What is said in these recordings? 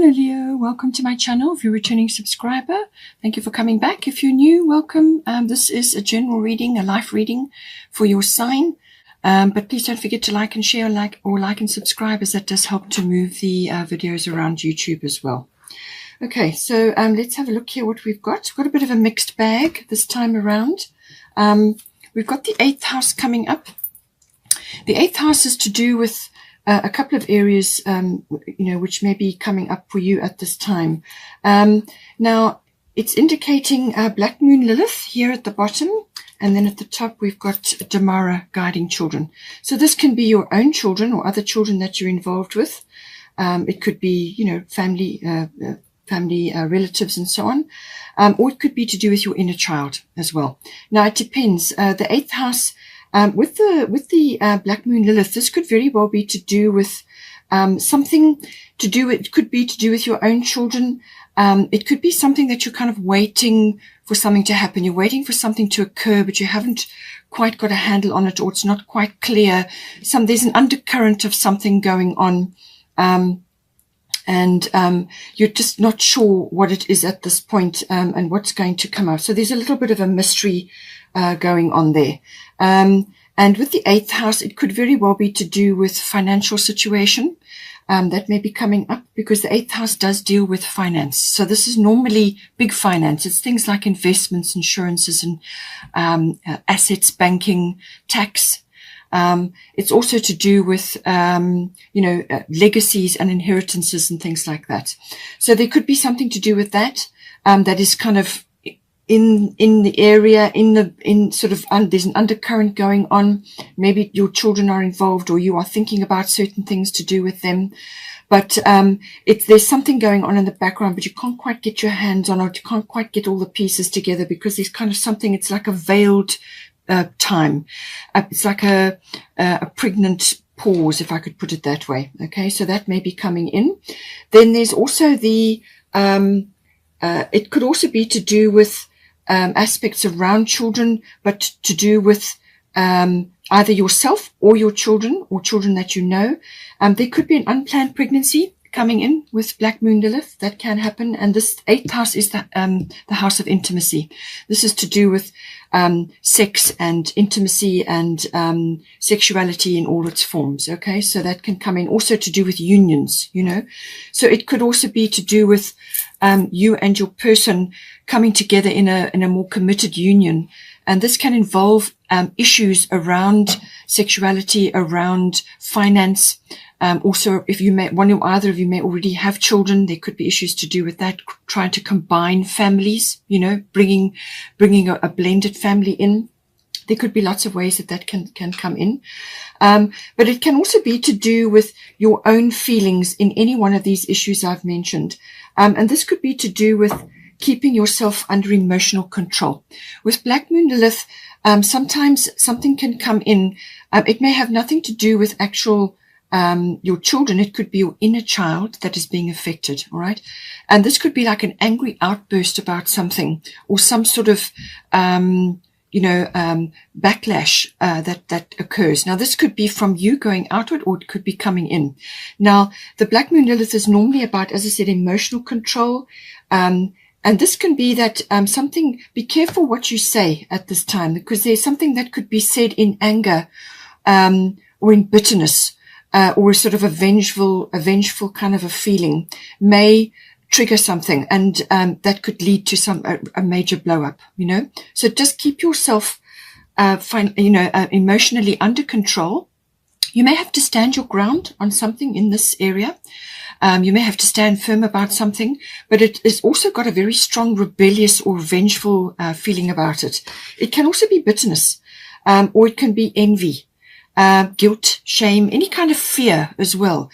Hello Leo, welcome to my channel. If you're a returning subscriber, thank you for coming back. If you're new, welcome. This is a general reading, a life reading for your sign. But please don't forget to like and share, like and subscribe, as that does help to move the videos around YouTube as well. Okay, so let's have a look here what we've got. We've got a bit of a mixed bag this time around. We've got the 8th house coming up. The 8th house is to do with a couple of areas, which may be coming up for you at this time. Now, it's indicating Black Moon Lilith here at the bottom, and then at the top we've got Damara guiding children. So this can be your own children or other children that you're involved with. It could be, family, relatives, and so on, or it could be to do with your inner child as well. Now, it depends. The 8th house. With the Black Moon Lilith, this could very well be to do with it could be to do with your own children. It could be something that you're kind of waiting for something to happen. You're waiting for something to occur, but you haven't quite got a handle on it, or it's not quite clear. There's an undercurrent of something going on. And you're just not sure what it is at this point, and what's going to come out. So there's a little bit of a mystery going on there. And with the 8th house, it could very well be to do with financial situation. That may be coming up because the 8th house does deal with finance. So this is normally big finance. It's things like investments, insurances, and assets, banking, tax. It's also to do with, legacies and inheritances and things like that. So there could be something to do with that, that is kind of in the area, there's an undercurrent going on. Maybe your children are involved, or you are thinking about certain things to do with them. But, there's something going on in the background, but you can't quite get your hands on it. You can't quite get all the pieces together because there's kind of something, it's like a veiled time. It's like a pregnant pause, if I could put it that way. Okay, so that may be coming in. Then there's also the, it could also be to do with aspects around children, but to do with either yourself or your children, or children that you know. There could be an unplanned pregnancy coming in with Black Moon Lilith. That can happen. And this 8th house is the house of intimacy. This is to do with sex and intimacy and sexuality in all its forms. Okay, so that can come in. Also to do with unions, So it could also be to do with you and your person coming together in a more committed union. And this can involve issues around sexuality, around finance. Also, if either of you may already have children, there could be issues to do with that, trying to combine families, bringing a blended family in. There could be lots of ways that can come in. But it can also be to do with your own feelings in any one of these issues I've mentioned. And this could be to do with keeping yourself under emotional control. With Black Moon Lilith, sometimes something can come in. It may have nothing to do with actual your children. It could be your inner child that is being affected. All right. And this could be like an angry outburst about something, or some sort of, backlash, that occurs. Now, this could be from you going outward, or it could be coming in. Now, the Black Moon Lilith is normally about, as I said, emotional control. And this can be that, be careful what you say at this time, because there's something that could be said in anger, or in bitterness. Or a sort of a vengeful kind of a feeling may trigger something, and that could lead to a major blow up, So just keep yourself, emotionally under control. You may have to stand your ground on something in this area. You may have to stand firm about something, but it has also got a very strong rebellious or vengeful feeling about it. It can also be bitterness, or it can be envy. Guilt, shame, any kind of fear as well.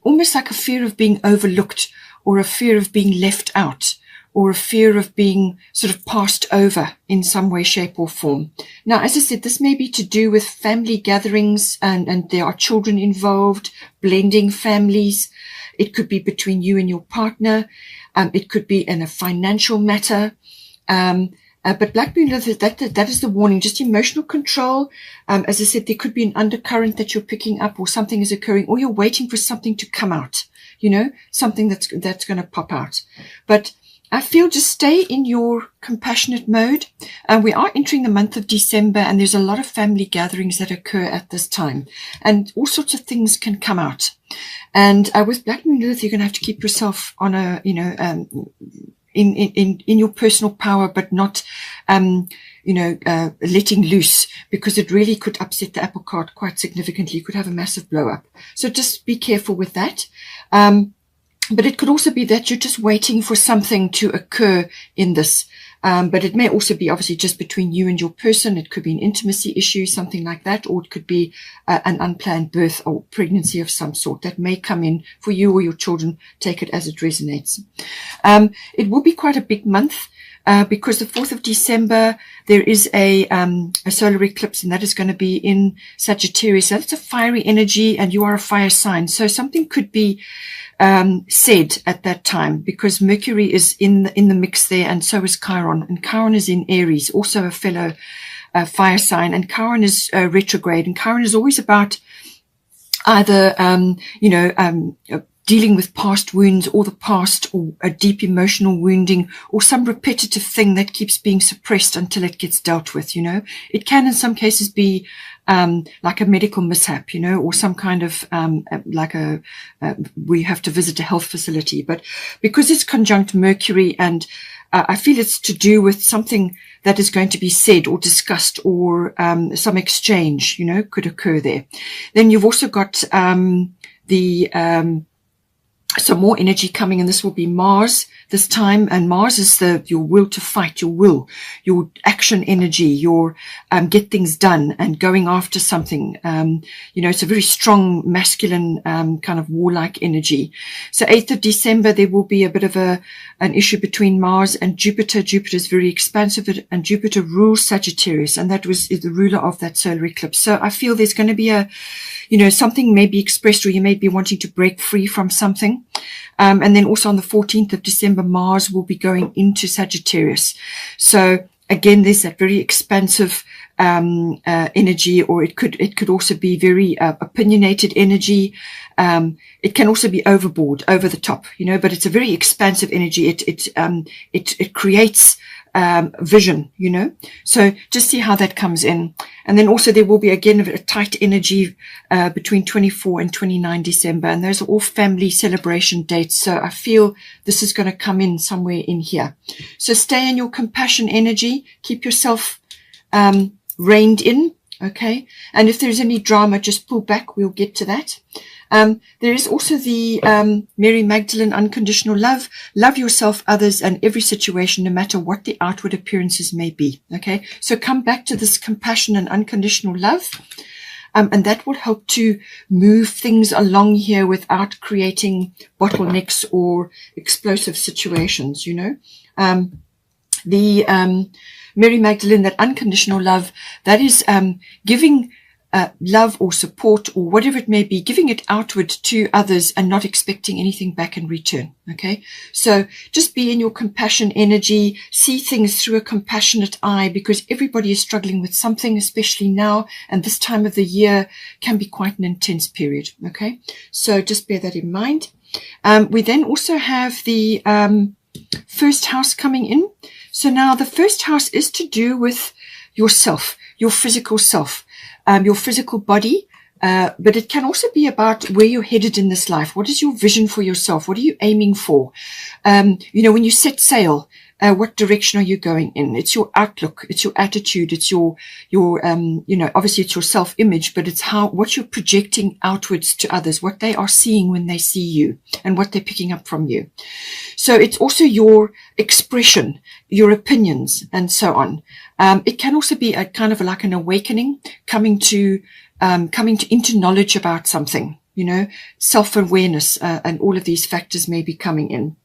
Almost like a fear of being overlooked, or a fear of being left out, or a fear of being sort of passed over in some way, shape, or form. Now, as I said, this may be to do with family gatherings, and there are children involved, blending families. It could be between you and your partner. It could be in a financial matter. But Black Moon Lilith, that is the warning, just emotional control. As I said, there could be an undercurrent that you're picking up, or something is occurring, or you're waiting for something to come out. something that's going to pop out. But I feel just stay in your compassionate mode. We are entering the month of December, and there's a lot of family gatherings that occur at this time, and all sorts of things can come out. And with Black Moon Lilith, you're going to have to keep yourself on a, in your personal power, but not, letting loose, because it really could upset the apple cart quite significantly. You could have a massive blow up. So just be careful with that. But it could also be that you're just waiting for something to occur in this. But it may also be obviously just between you and your person. It could be an intimacy issue, something like that, or it could be an unplanned birth or pregnancy of some sort that may come in for you or your children. Take it as it resonates. It will be quite a big month. Because the 4th of December, there is a solar eclipse, and that is going to be in Sagittarius. So that's a fiery energy, and you are a fire sign. So something could be said at that time, because Mercury is in the mix there, and so is Chiron. And Chiron is in Aries, also a fellow fire sign. And Chiron is retrograde, and Chiron is always about either, dealing with past wounds, or the past, or a deep emotional wounding, or some repetitive thing that keeps being suppressed until it gets dealt with. It can in some cases be like a medical mishap, or some kind of we have to visit a health facility. But because it's conjunct Mercury, and I feel it's to do with something that is going to be said or discussed, or some exchange, could occur there. Then you've also got some more energy coming, and this will be Mars this time. And Mars is your will to fight, your action energy, your get things done and going after something. It's a very strong masculine kind of warlike energy. So 8th of December, there will be a bit of an issue between Mars and Jupiter. Jupiter is very expansive, and Jupiter rules Sagittarius, and that is the ruler of that solar eclipse. So I feel there's going to be something may be expressed, or you may be wanting to break free from something. And then also on the 14th of December, Mars will be going into Sagittarius. So again, there's that very expansive energy, or it could also be very opinionated energy. It can also be overboard, over the top, but it's a very expansive energy. It creates vision, so just see how that comes in. And then also there will be again a tight energy between 24 and 29 December, and those are all family celebration dates. So I feel this is going to come in somewhere in here. So stay in your compassion energy, keep yourself reined in, okay? And if there's any drama, just pull back. We'll get to that. There is also the Mary Magdalene unconditional love. Love yourself, others, and every situation, no matter what the outward appearances may be. Okay, so come back to this compassion and unconditional love, and that will help to move things along here without creating bottlenecks or explosive situations. Mary Magdalene, that unconditional love, that is giving love or support or whatever it may be, giving it outward to others and not expecting anything back in return. Okay, so just be in your compassion energy, see things through a compassionate eye, because everybody is struggling with something, especially now, and this time of the year can be quite an intense period. Okay, so just bear that in mind. We then also have the first house coming in. So now the first house is to do with yourself, your physical self, your physical body, but it can also be about where you're headed in this life. What is your vision for yourself? What are you aiming for? When you set sail, what direction are you going in? It's your outlook, it's your attitude, it's your obviously it's your self-image, but it's what you're projecting outwards to others, what they are seeing when they see you and what they're picking up from you. So it's also your expression, your opinions, and so on. It can also be a kind of like an awakening, coming into knowledge about something, self-awareness, and all of these factors may be coming in.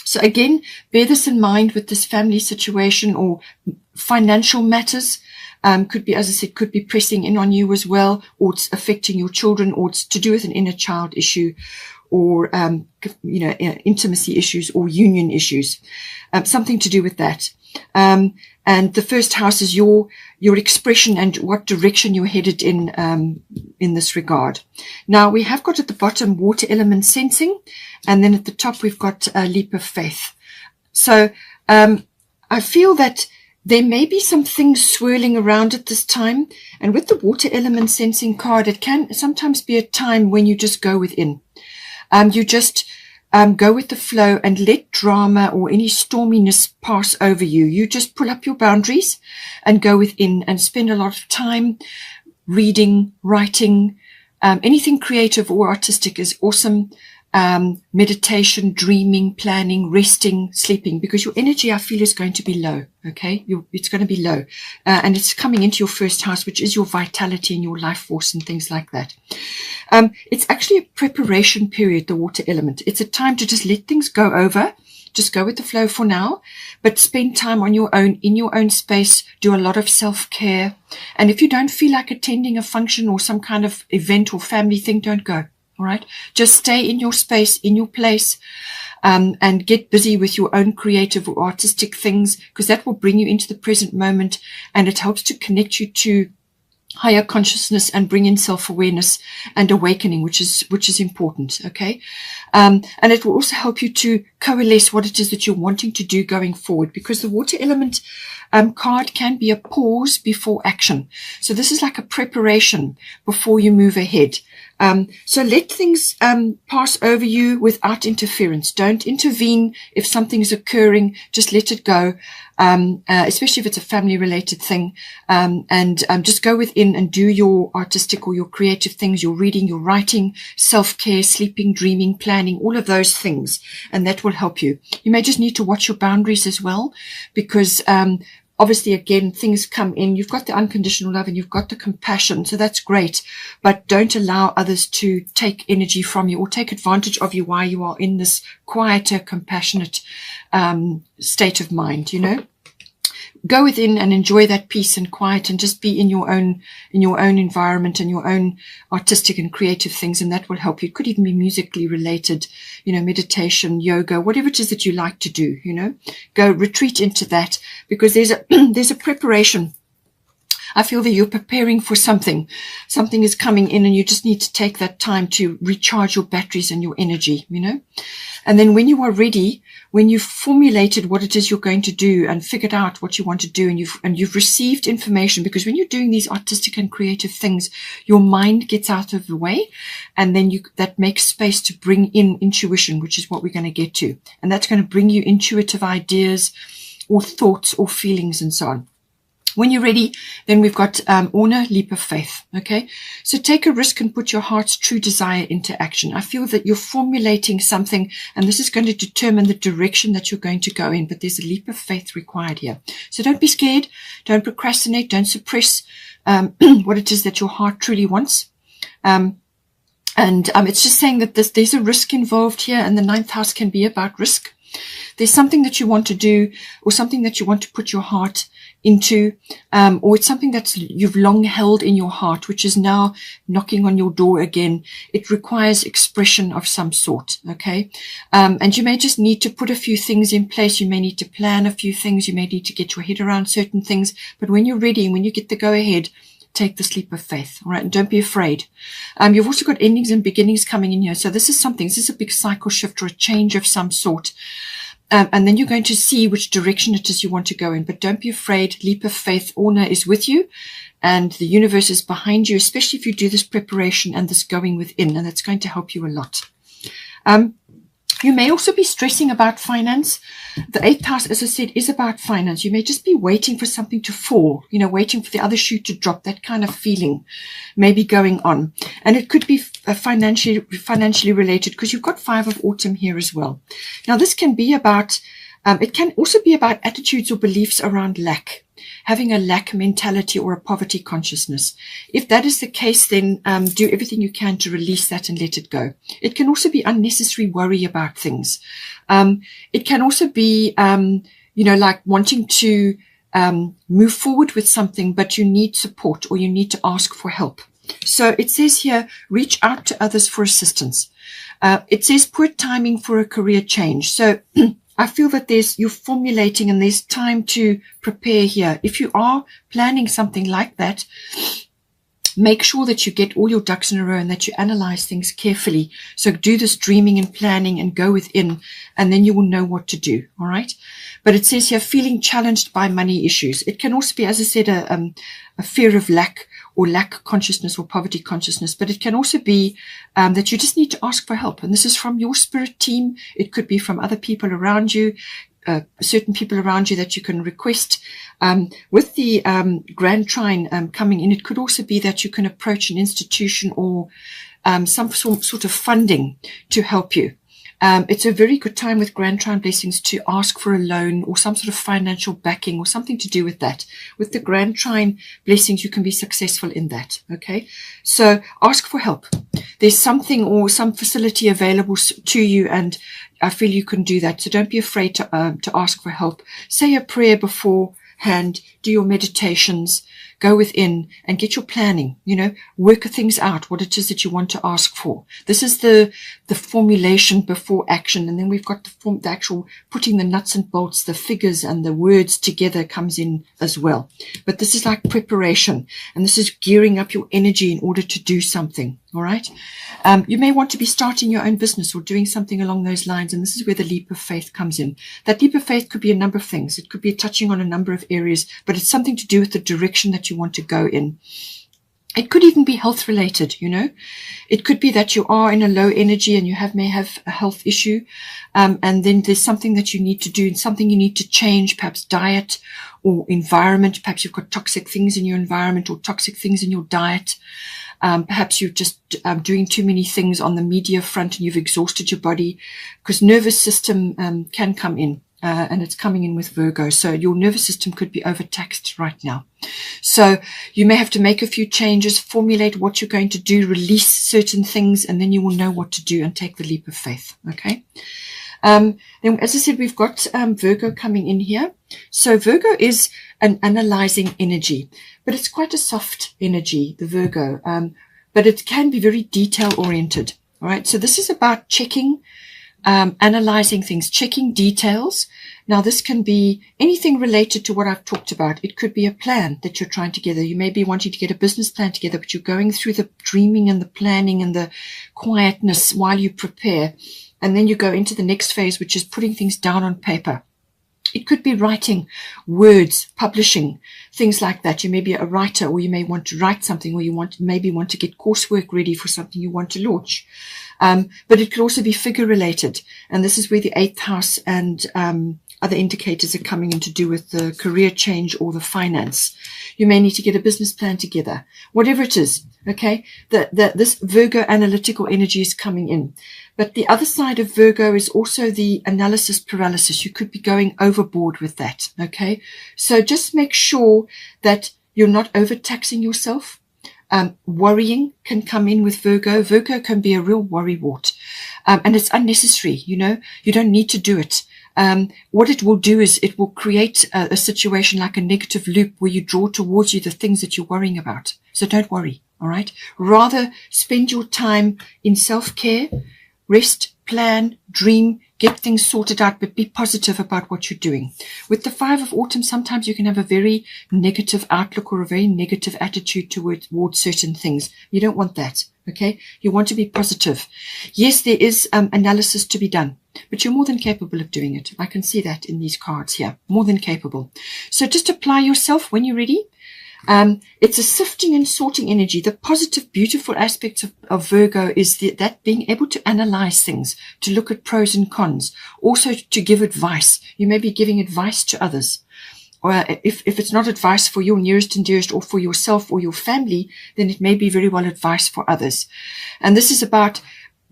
So again, bear this in mind with this family situation or financial matters. Could be, as I said, could be pressing in on you as well, or it's affecting your children, or it's to do with an inner child issue, or intimacy issues or union issues, something to do with that. And the first house is your expression and what direction you're headed in this regard. Now we have got at the bottom water element sensing, and then at the top we've got a leap of faith. So I feel that there may be some things swirling around at this time, and with the water element sensing card, it can sometimes be a time when you just go within. You just go with the flow and let drama or any storminess pass over you. You just pull up your boundaries and go within and spend a lot of time reading, writing, anything creative or artistic is awesome. Meditation, dreaming, planning, resting, sleeping, because your energy, I feel, is going to be low. Okay. It's going to be low. And it's coming into your first house, which is your vitality and your life force and things like that. It's actually a preparation period, the water element. It's a time to just let things go over. Just go with the flow for now, but spend time on your own, in your own space, do a lot of self-care. And if you don't feel like attending a function or some kind of event or family thing, don't go. All right. Just stay in your space, in your place, and get busy with your own creative or artistic things, because that will bring you into the present moment, and it helps to connect you to higher consciousness and bring in self-awareness and awakening, which is important. Okay. And it will also help you to coalesce what it is that you're wanting to do going forward, because the water element card can be a pause before action. So this is like a preparation before you move ahead. So let things pass over you without interference. Don't intervene if something is occurring. Just let it go, especially if it's a family-related thing. And just go within and do your artistic or your creative things, your reading, your writing, self-care, sleeping, dreaming, planning, all of those things. And that will help you. You may just need to watch your boundaries as well, because obviously, again, things come in. You've got the unconditional love and you've got the compassion. So that's great. But don't allow others to take energy from you or take advantage of you while you are in this quieter, compassionate state of mind, Go within and enjoy that peace and quiet and just be in your own environment and your own artistic and creative things. And that will help you. It could even be musically related, meditation, yoga, whatever it is that you like to do, go retreat into that, because there's a preparation. I feel that you're preparing for something. Something is coming in and you just need to take that time to recharge your batteries and your energy, And then when you are ready, when you've formulated what it is you're going to do and figured out what you want to do, and you've received information, because when you're doing these artistic and creative things, your mind gets out of the way, and then that makes space to bring in intuition, which is what we're going to get to. And that's going to bring you intuitive ideas or thoughts or feelings and so on. When you're ready, then we've got Orna, leap of faith. Okay, so take a risk and put your heart's true desire into action. I feel that you're formulating something, and this is going to determine the direction that you're going to go in. But there's a leap of faith required here. So don't be scared. Don't procrastinate. Don't suppress what it is that your heart truly wants. It's just saying that there's a risk involved here, and the 9th house can be about risk. There's something that you want to do, or something that you want to put your heart into, or it's something that you've long held in your heart, which is now knocking on your door again. It requires expression of some sort. Okay. And you may just need to put a few things in place. You may need to plan a few things. You may need to get your head around certain things, but when you're ready and when you get the go ahead, take this leap of faith. All right. And don't be afraid. You've also got endings and beginnings coming in here. So this is a big cycle shift or a change of some sort. And then you're going to see which direction it is you want to go in. But don't be afraid. Leap of faith. Orna is with you, and the universe is behind you, especially if you do this preparation and this going within, and that's going to help you a lot. You may also be stressing about finance. The 8th house, as I said, is about finance. You may just be waiting for something to fall, waiting for the other shoe to drop. That kind of feeling may be going on. And it could be financially related, because you've got 5 of autumn here as well. Now, this can be about, it can also be about attitudes or beliefs around lack, having a lack mentality or a poverty consciousness. If that is the case, then do everything you can to release that and let it go. It can also be unnecessary worry about things. It can also be, like wanting to move forward with something, but you need support or you need to ask for help. So it says here, reach out to others for assistance. It says poor timing for a career change. So I feel that you're formulating and there's time to prepare here. If you are planning something like that, make sure that you get all your ducks in a row and that you analyze things carefully. So do this dreaming and planning and go within, and then you will know what to do. All right. But it says here, feeling challenged by money issues. It can also be, as I said, a fear of lack, or lack consciousness, or poverty consciousness. But it can also be that you just need to ask for help. And this is from your spirit team. It could be from other people around you. Certain people around you that you can request. With the Grand Trine coming in, it could also be that you can approach an institution or some sort of funding to help you. It's a very good time with Grand Trine blessings to ask for a loan or some sort of financial backing or something to do with that. With the Grand Trine blessings, you can be successful in that. Okay. So ask for help. There's something or some facility available to you, and I feel you can do that. So don't be afraid to ask for help. Say a prayer beforehand, do your meditations, go within and get your planning, work things out, what it is that you want to ask for. This is the formulation before action. And then we've got the actual putting the nuts and bolts, the figures and the words together comes in as well. But this is like preparation, and this is gearing up your energy in order to do something. All right. You may want to be starting your own business or doing something along those lines. And this is where the leap of faith comes in. That leap of faith could be a number of things. It could be touching on a number of areas, but it's something to do with the direction that you want to go in. It could even be health related, It could be that you are in a low energy and you may have a health issue. And then there's something that you need to do and something you need to change, perhaps diet or environment. Perhaps you've got toxic things in your environment or toxic things in your diet. Perhaps you're just doing too many things on the media front and you've exhausted your body, because nervous system can come in. And it's coming in with Virgo. So your nervous system could be overtaxed right now. So you may have to make a few changes, formulate what you're going to do, release certain things, and then you will know what to do and take the leap of faith. Okay. Then, as I said, we've got Virgo coming in here. So Virgo is an analyzing energy, but it's quite a soft energy, the Virgo. But it can be very detail oriented. All right. So this is about checking, analyzing things, checking details. Now, this can be anything related to what I've talked about. It could be a plan that you're trying together. You may be wanting to get a business plan together, but you're going through the dreaming and the planning and the quietness while you prepare. And then you go into the next phase, which is putting things down on paper. It could be writing words, publishing, things like that. You may be a writer, or you may want to write something, or you maybe want to get coursework ready for something you want to launch. But it could also be figure related. And this is where the 8th house and other indicators are coming in to do with the career change or the finance. You may need to get a business plan together, whatever it is. Okay. This Virgo analytical energy is coming in. But the other side of Virgo is also the analysis paralysis. You could be going overboard with that. Okay. So just make sure that you're not overtaxing yourself. Worrying can come in with Virgo. Virgo can be a real worrywart. And it's unnecessary. You don't need to do it. What it will do is it will create a situation like a negative loop where you draw towards you the things that you're worrying about. So don't worry. All right. Rather spend your time in self-care, rest, plan, dream, get things sorted out, but be positive about what you're doing. With the 5 of autumn, sometimes you can have a very negative outlook or a very negative attitude towards certain things. You don't want that. Okay. You want to be positive. Yes, there is analysis to be done, but you're more than capable of doing it. I can see that in these cards here. More than capable. So just apply yourself when you're ready. It's a sifting and sorting energy. The positive, beautiful aspects of Virgo is that being able to analyze things, to look at pros and cons, also to give advice. You may be giving advice to others. Or if it's not advice for your nearest and dearest or for yourself or your family, then it may be very well advice for others. And this is about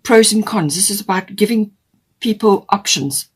pros and cons. This is about giving people options.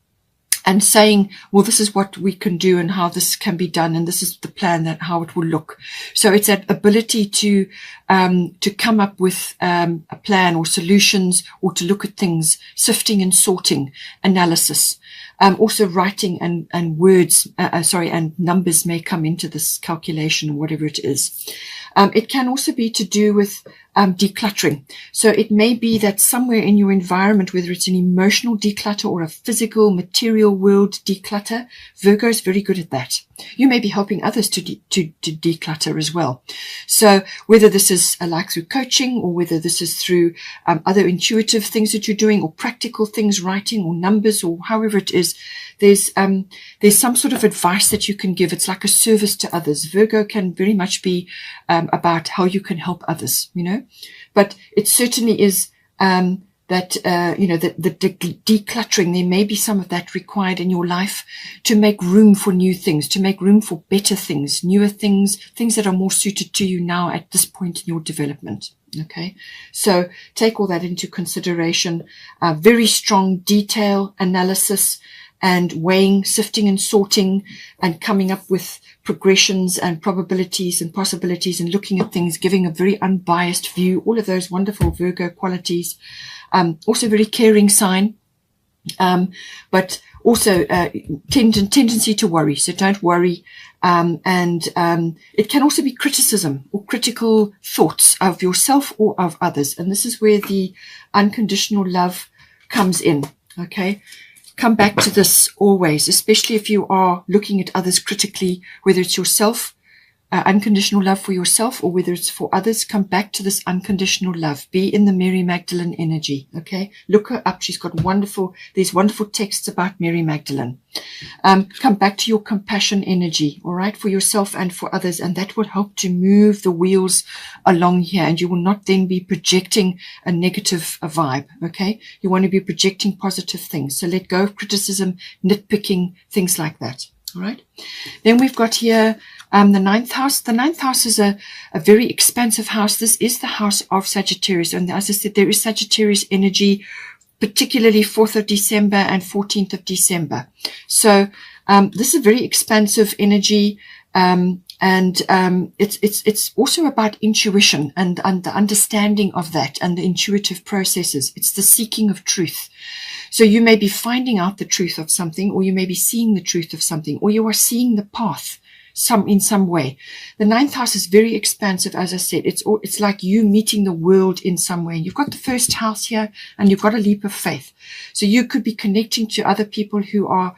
and saying, well, this is what we can do and how this can be done, and this is the plan, that how it will look. So it's that ability to come up with a plan or solutions, or to look at things, sifting and sorting, analysis. Also writing and words, and numbers may come into this calculation, or whatever it is. It can also be to do with decluttering. So it may be that somewhere in your environment, whether it's an emotional declutter or a physical material world declutter, Virgo is very good at that. You may be helping others to declutter as well. So whether this is like through coaching, or whether this is through other intuitive things that you're doing, or practical things, writing or numbers, or however it is, there's some sort of advice that you can give. It's like a service to others. Virgo can very much be about how you can help others, but it certainly is that the decluttering, there may be some of that required in your life to make room for new things, to make room for better things, newer things, things that are more suited to you now at this point in your development. Okay, so take all that into consideration. Very strong detail analysis and weighing, sifting and sorting, and coming up with progressions and probabilities and possibilities, and looking at things, giving a very unbiased view, all of those wonderful Virgo qualities. Also very caring sign, but also tendency to worry. So don't worry. It can also be criticism or critical thoughts of yourself or of others. And this is where the unconditional love comes in. Okay. Come back to this always, especially if you are looking at others critically, whether it's yourself, unconditional love for yourself, or whether it's for others. Come back to this unconditional love. Be in the Mary Magdalene energy. Okay. Look her up. She's got these wonderful texts about Mary Magdalene. Come back to your compassion energy. All right. For yourself and for others. And that will help to move the wheels along here. And you will not then be projecting a negative vibe. Okay. You want to be projecting positive things. So let go of criticism, nitpicking, things like that. All right. Then we've got here the ninth house. The ninth house is a very expansive house. This is the house of Sagittarius. And as I said, there is Sagittarius energy, particularly 4th of December and 14th of December. So this is a very expansive energy. It's also about intuition and the understanding of that and the intuitive processes. It's the seeking of truth. So you may be finding out the truth of something, or you may be seeing the truth of something, or you are seeing the path in some way. The ninth house is very expansive. As I said, it's like you meeting the world in some way. You've got the first house here, and you've got a leap of faith. So you could be connecting to other people who are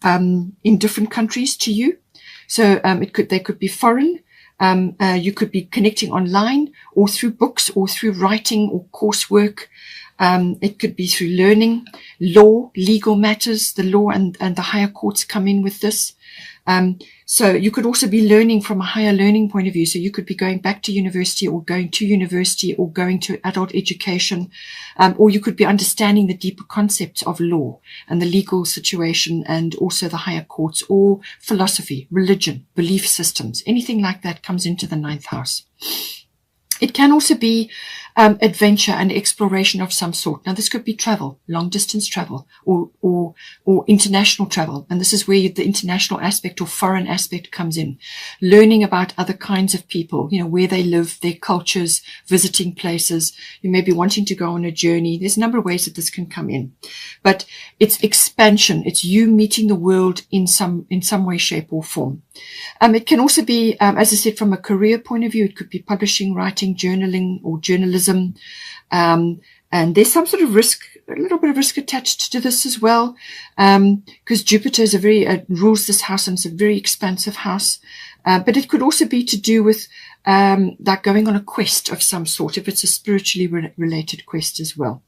in different countries to you. So they could be foreign. You could be connecting online, or through books, or through writing or coursework. It could be through learning, law, legal matters. The law and the higher courts come in with this. So you could also be learning from a higher learning point of view. So you could be going back to university, or going to university, or going to adult education. Or you could be understanding the deeper concepts of law and the legal situation, and also the higher courts, or philosophy, religion, belief systems. Anything like that comes into the ninth house. It can also be adventure and exploration of some sort. Now, this could be travel, long distance travel, or international travel. And this is where the international aspect or foreign aspect comes in. Learning about other kinds of people, where they live, their cultures, visiting places. You may be wanting to go on a journey. There's a number of ways that this can come in. But it's expansion. It's you meeting the world in some way, shape, or form. It can also be, as I said, from a career point of view, it could be publishing, writing, journaling, or journalism. And there's some sort of risk, a little bit of risk attached to this as well, because Jupiter is rules this house, and it's a very expansive house. But it could also be to do with like going on a quest of some sort, if it's a spiritually related quest as well.